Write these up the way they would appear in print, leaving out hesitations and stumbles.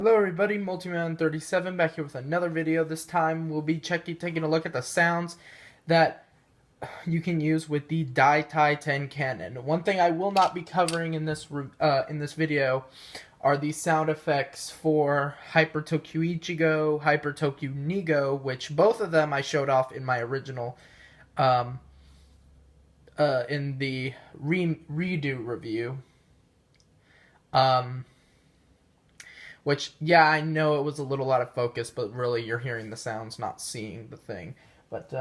Hello everybody, Multiman37 back here with another video. This time we'll be taking a look at the sounds that you can use with the Daikaiten cannon. One thing I will not be covering in this video are the sound effects for Hyper toQger Ichigo, Hyper toQger Nigo, which both of them I showed off in my original in the redo review. Which, yeah, I know it was a little out of focus, but really you're hearing the sounds, not seeing the thing. But,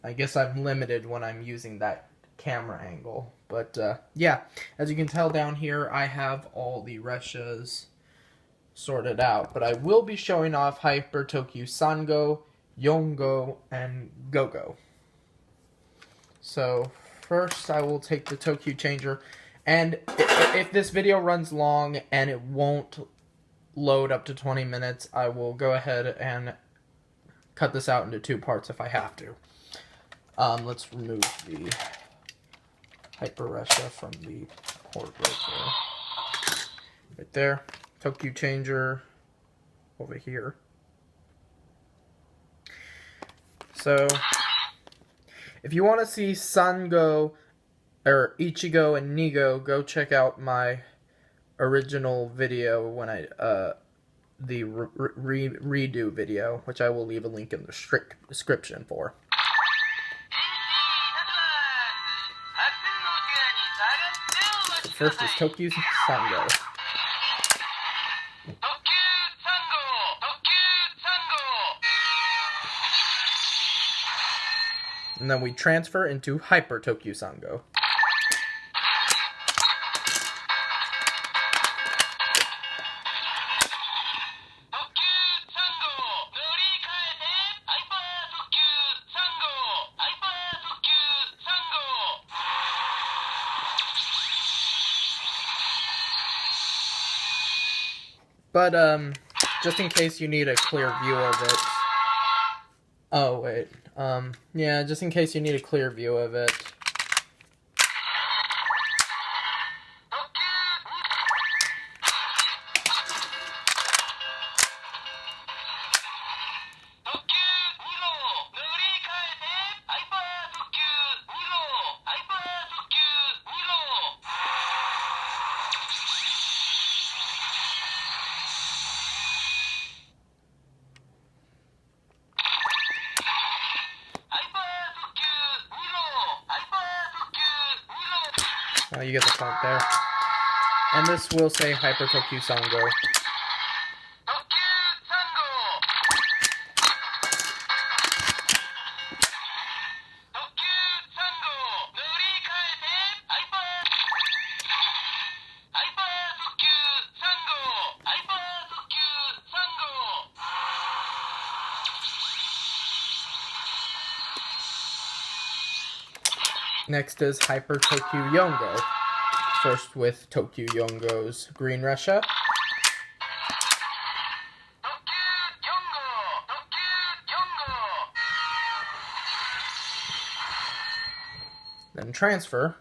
I guess I'm limited when I'm using that camera angle. But, yeah, as you can tell down here, I have all the reshas sorted out. But I will be showing off Hyper toQger Sango, Yongo, and Gogo. So, first I will take the toQger changer. And if this video runs long and it won't load up to 20 minutes, I will go ahead and cut this out into two parts if I have to. Let's remove the Hyper ressha from the port right there. Right there. toQger changer over here. So, if you want to see Sango, or Ichigo and Nigo, go check out my original video when I the redo video, which I will leave a link in the description for. First is toQger Sango. And then we transfer into Hyper toQger Sango. But, just in case you need a clear view of it. Oh, wait. Yeah, just in case you need a clear view of it. You get the point there. And this will say Hyper toQger Sango. Next is Hyper toQger Yongo. First with toQger Yongo's green ressha. Then transfer.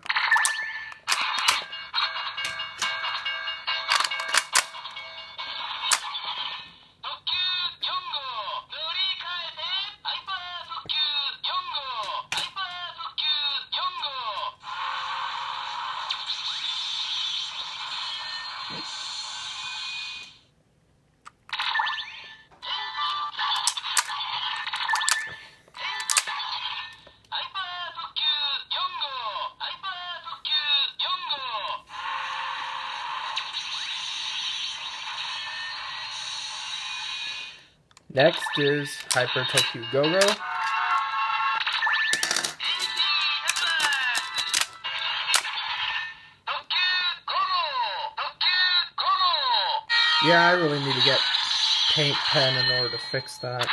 Next is Hyper toQger Gogo. Yeah, I really need to get paint pen in order to fix that.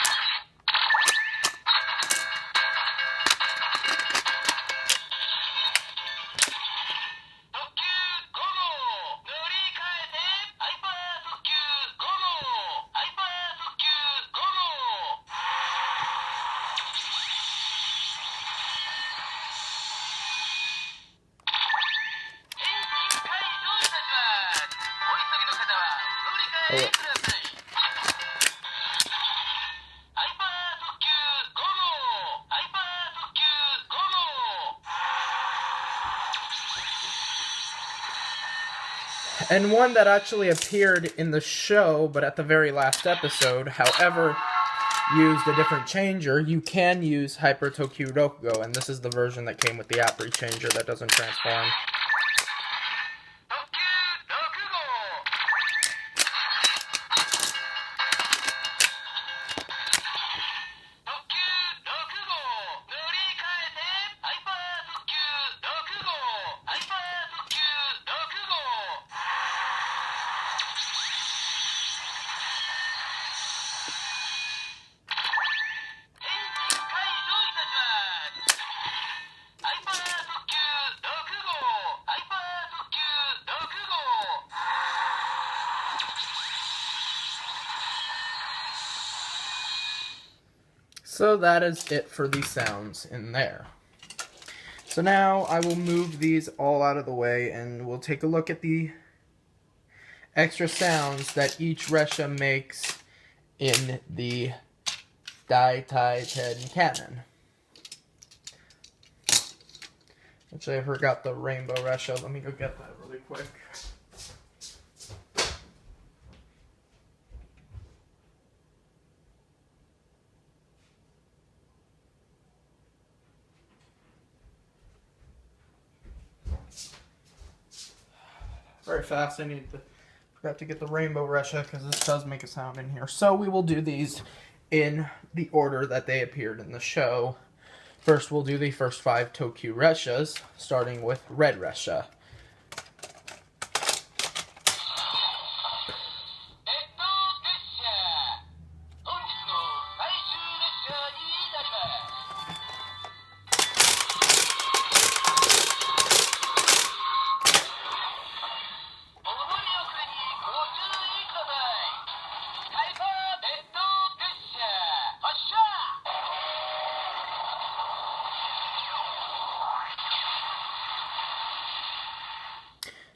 Oh, and one that actually appeared in the show, but at the very last episode, however, used a different changer. You can use Hyper toQger Rokugo, and this is the version that came with the Apri changer that doesn't transform. So that is it for the sounds in there. So now I will move these all out of the way and we'll take a look at the extra sounds that each ressha makes in the Daikaiten canon. Actually, I forgot the rainbow ressha. Let me go get that really quick. Very fast. Forgot to get the rainbow ressha because this does make a sound in here. So we will do these in the order that they appeared in the show. First, we'll do the first 5 toQger ressas, starting with red ressha.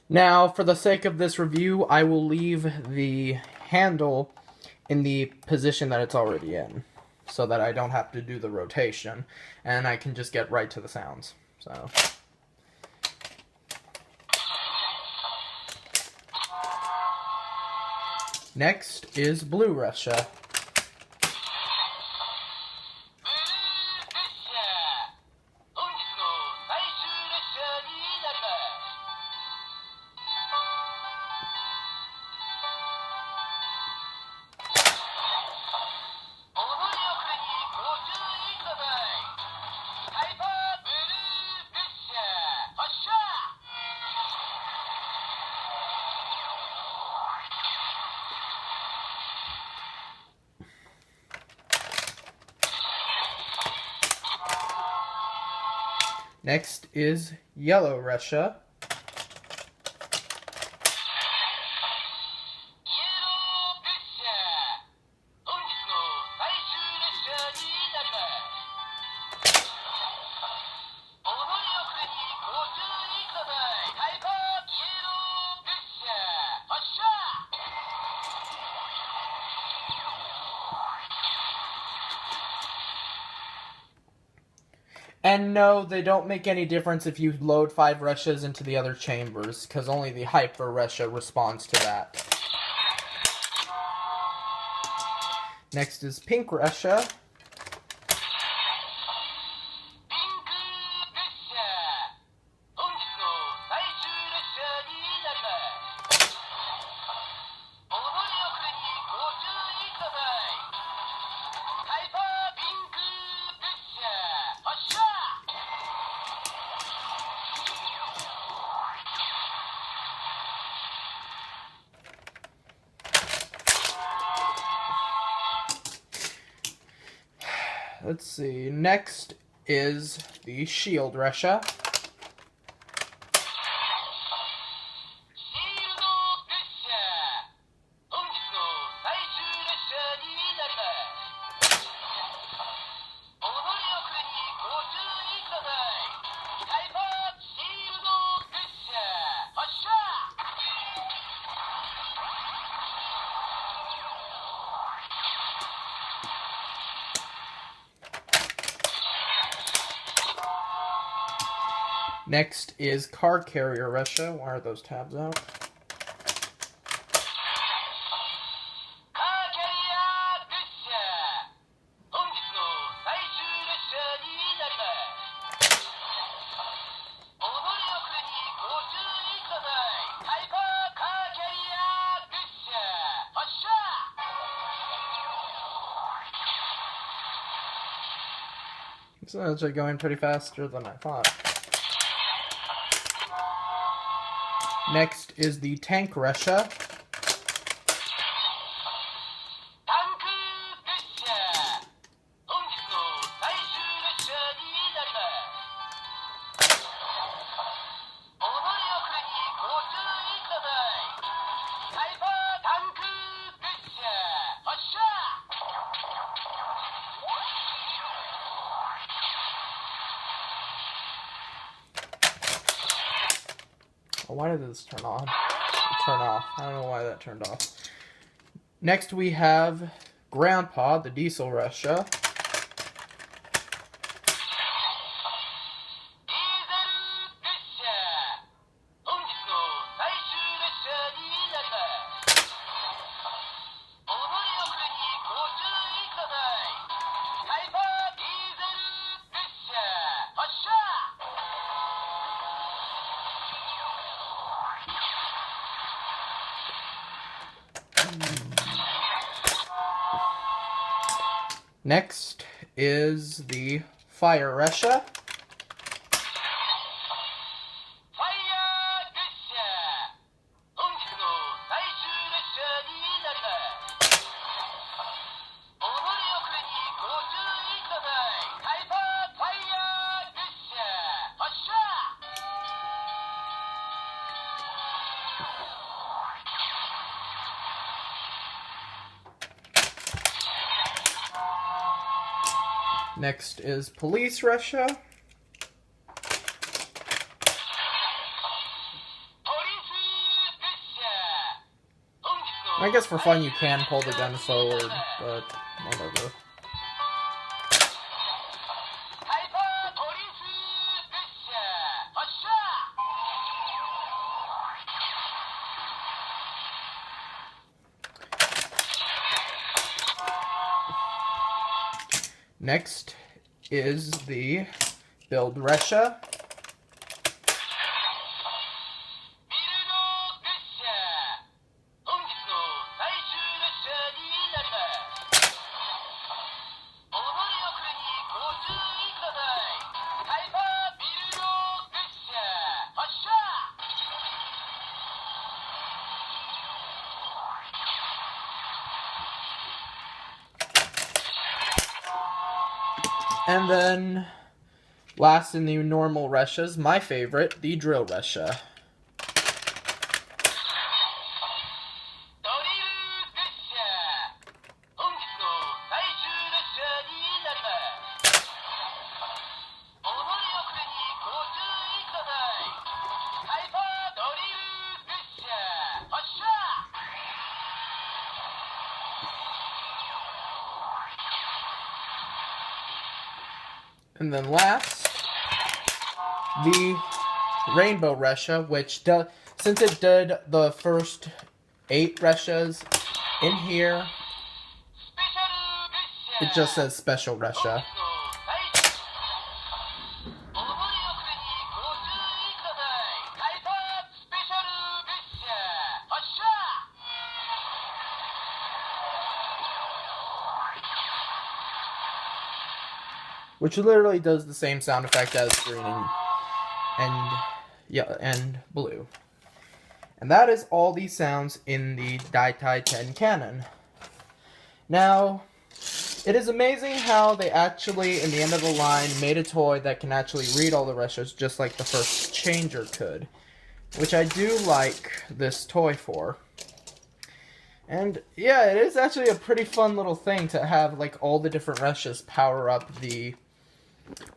Now, for the sake of this review, I will leave the handle in the position that it's already in, so that I don't have to do the rotation, and I can just get right to the sounds. So, next is blue ressha. Next is yellow ressha. And no, they don't make any difference if you load 5 ressas into the other chambers, because only the hyper ressha responds to that. Next is pink ressha. Let's see, next is the shield ressha. Next is car carrier ressha. Why are those tabs out? It's actually going pretty faster than I thought. Next is the tank ressha. Why did this turn on? Turn off. I don't know why that turned off. Next we have Grandpa, the diesel ressha. Next is the fire ressha. Next is police ressha. I guess for fun you can pull the gun forward, but whatever. Next is the build ressha. And then, last in the normal ressas, my favorite, the drill ressha. And then last, the rainbow ressha, which since it did the first 8 ressas, in here it just says special ressha. Which literally does the same sound effect as green and blue. And that is all the sounds in the Daikaiten canon. Now, it is amazing how they actually, in the end of the line, made a toy that can actually read all the ressas just like the first changer could. Which I do like this toy for. And yeah, it is actually a pretty fun little thing to have like all the different ressas power up the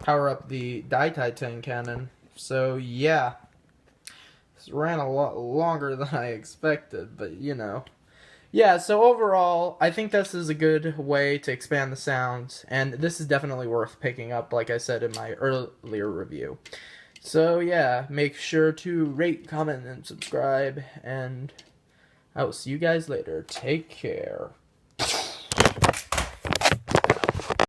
Daikaiten cannon. So yeah, this ran a lot longer than I expected, but you know. Yeah, so overall, I think this is a good way to expand the sounds, and this is definitely worth picking up, like I said in my earlier review. So yeah, make sure to rate, comment, and subscribe, and I will see you guys later. Take care.